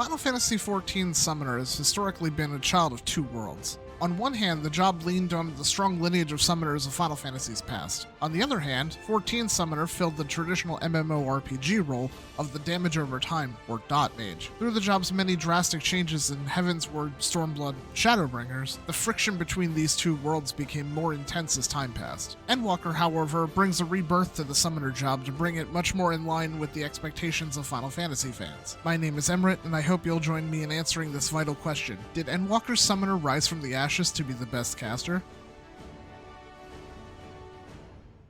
Final Fantasy XIV Summoner has historically been a child of two worlds. On one hand, the job leaned on the strong lineage of summoners of Final Fantasy's past. On the other hand, 14 Summoner filled the traditional MMORPG role of the damage over time, or dot mage. Through the job's many drastic changes in Heavensward, Stormblood, Shadowbringers, the friction between these two worlds became more intense as time passed. Endwalker, however, brings a rebirth to the Summoner job to bring it much more in line with the expectations of Final Fantasy fans. My name is Emrit, and I hope you'll join me in answering this vital question. Did Endwalker's Summoner rise from the ashes to be the best caster?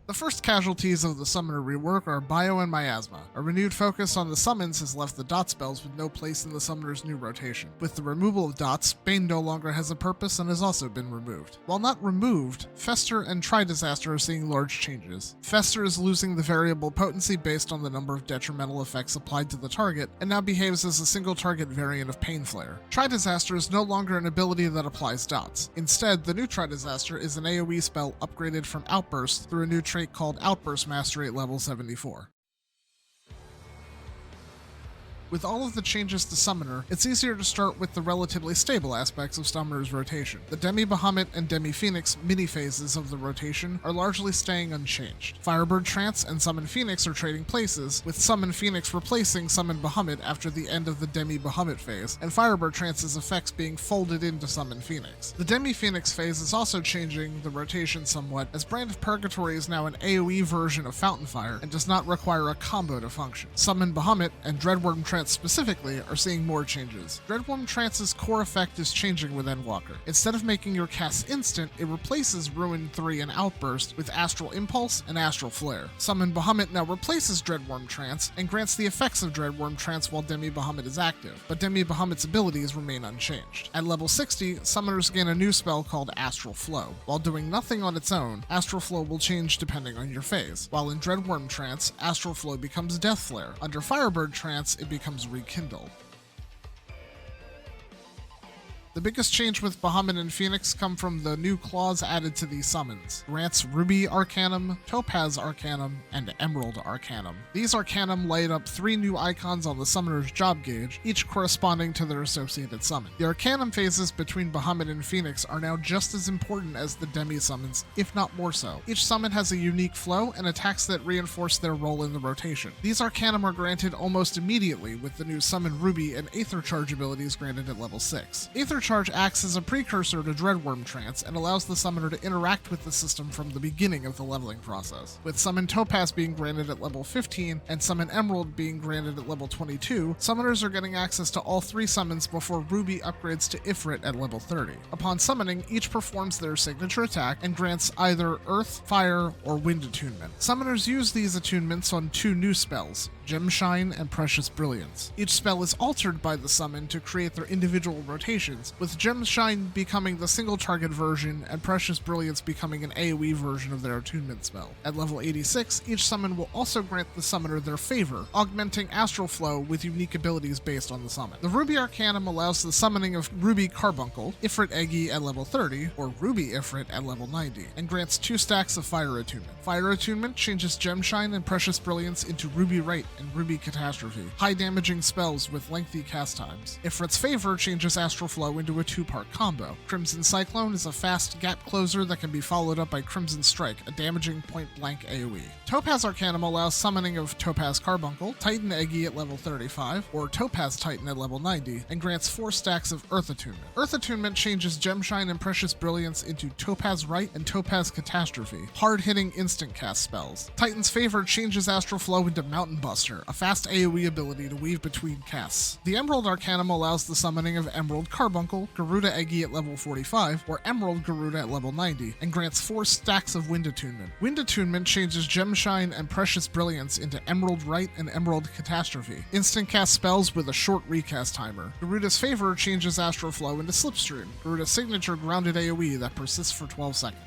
The first casualties of the Summoner rework are Bio and Miasma. A renewed focus on the summons has left the dot spells with no place in the Summoner's new rotation. With the removal of dots, Bane no longer has a purpose and has also been removed. While not removed, Fester and Tri-Disaster are seeing large changes. Fester is losing the variable potency based on the number of detrimental effects applied to the target, and now behaves as a single target variant of Pain Flare. Tri-Disaster is no longer an ability that applies dots. Instead, the new Tri-Disaster is an AoE spell upgraded from Outburst through a new trait called Outburst Mastery at level 74. With all of the changes to Summoner, it's easier to start with the relatively stable aspects of Summoner's rotation. The Demi-Bahamut and Demi-Phoenix mini-phases of the rotation are largely staying unchanged. Firebird Trance and Summon Phoenix are trading places, with Summon Phoenix replacing Summon Bahamut after the end of the Demi-Bahamut phase, and Firebird Trance's effects being folded into Summon Phoenix. The Demi-Phoenix phase is also changing the rotation somewhat, as Brand of Purgatory is now an AoE version of Fountain Fire and does not require a combo to function. Summon Bahamut and Dreadworm Trance specifically are seeing more changes. Dreadworm Trance's core effect is changing with Endwalker. Instead of making your cast instant, it replaces Ruin 3 and Outburst with Astral Impulse and Astral Flare. Summon Bahamut now replaces Dreadworm Trance and grants the effects of Dreadworm Trance while Demi-Bahamut is active, but Demi-Bahamut's abilities remain unchanged. At level 60, Summoners gain a new spell called Astral Flow. While doing nothing on its own, Astral Flow will change depending on your phase. While in Dreadworm Trance, Astral Flow becomes Death Flare. Under Firebird Trance, it becomes Rekindle. The biggest change with Bahamut and Phoenix come from the new clause added to these summons. Grants Ruby Arcanum, Topaz Arcanum, and Emerald Arcanum. These Arcanum light up 3 new icons on the Summoner's job gauge, each corresponding to their associated summon. The Arcanum phases between Bahamut and Phoenix are now just as important as the Demi-summons, if not more so. Each summon has a unique flow and attacks that reinforce their role in the rotation. These Arcanum are granted almost immediately, with the new Summon Ruby and Aether Charge abilities granted at level 6. Aether Charge acts as a precursor to Dreadworm Trance and allows the summoner to interact with the system from the beginning of the leveling process. With Summon Topaz being granted at level 15 and Summon Emerald being granted at level 22, summoners are getting access to all 3 summons before Ruby upgrades to Ifrit at level 30. Upon summoning, each performs their signature attack and grants either Earth, Fire, or Wind attunement. Summoners use these attunements on 2 new spells, Gemshine and Precious Brilliance. Each spell is altered by the summon to create their individual rotations, with Gemshine becoming the single target version and Precious Brilliance becoming an AoE version of their attunement spell. At level 86, each summon will also grant the summoner their favor, augmenting Astral Flow with unique abilities based on the summon. The Ruby Arcanum allows the summoning of Ruby Carbuncle, Ifrit Eggy at level 30, or Ruby Ifrit at level 90, and grants 2 stacks of Fire Attunement. Fire Attunement changes Gemshine and Precious Brilliance into Ruby Right and Ruby Catastrophe, high damaging spells with lengthy cast times. Ifrit's Favor changes Astral Flow into a 2-part combo. Crimson Cyclone is a fast gap closer that can be followed up by Crimson Strike, a damaging point-blank AoE. Topaz Arcanum allows summoning of Topaz Carbuncle, Titan Eggy at level 35, or Topaz Titan at level 90, and grants 4 stacks of Earth Attunement. Earth Attunement changes Gemshine and Precious Brilliance into Topaz Right and Topaz Catastrophe, hard-hitting instant cast spells. Titan's Favor changes Astral Flow into Mountain Buster, a fast AoE ability to weave between casts. The Emerald Arcanum allows the summoning of Emerald Carbuncle, Garuda Eggy at level 45, or Emerald Garuda at level 90, and grants 4 stacks of Wind Attunement. Wind Attunement changes Gemshine and Precious Brilliance into Emerald Right and Emerald Catastrophe, instant cast spells with a short recast timer. Garuda's Favor changes Astral Flow into Slipstream, Garuda's signature grounded AoE that persists for 12 seconds.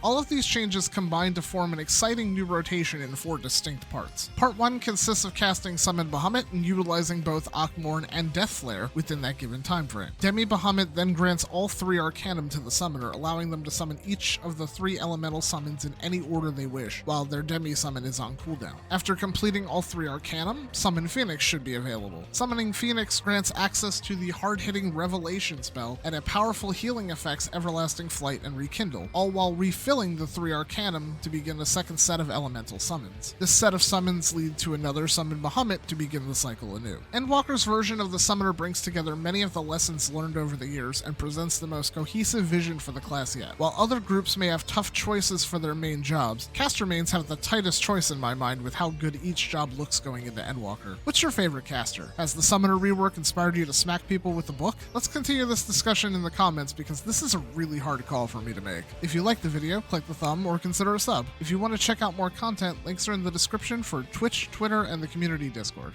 All of these changes combine to form an exciting new rotation in 4 distinct parts. Part 1 consists of casting Summon Bahamut and utilizing both Akmorn and Deathflare within that given time frame. Demi-Bahamut then grants all 3 Arcanum to the summoner, allowing them to summon each of the 3 elemental summons in any order they wish, while their Demi-summon is on cooldown. After completing all 3 Arcanum, Summon Phoenix should be available. Summoning Phoenix grants access to the hard-hitting Revelation spell and a powerful healing effects Everlasting Flight and Rekindle, all while refilling the 3 Arcanum to begin a second set of elemental summons. This set of summons lead to another Summon Bahamut to begin the cycle anew. Endwalker's version of the Summoner brings together many of the lessons learned over the years and presents the most cohesive vision for the class yet. While other groups may have tough choices for their main jobs, caster mains have the tightest choice in my mind with how good each job looks going into Endwalker. What's your favorite caster? Has the Summoner rework inspired you to smack people with the book? Let's continue this discussion in the comments because this is a really hard call for me to make. If you liked the video, click the thumb or consider a sub. If you want to check out more content, links are in the description for Twitch, Twitter, and the community Discord.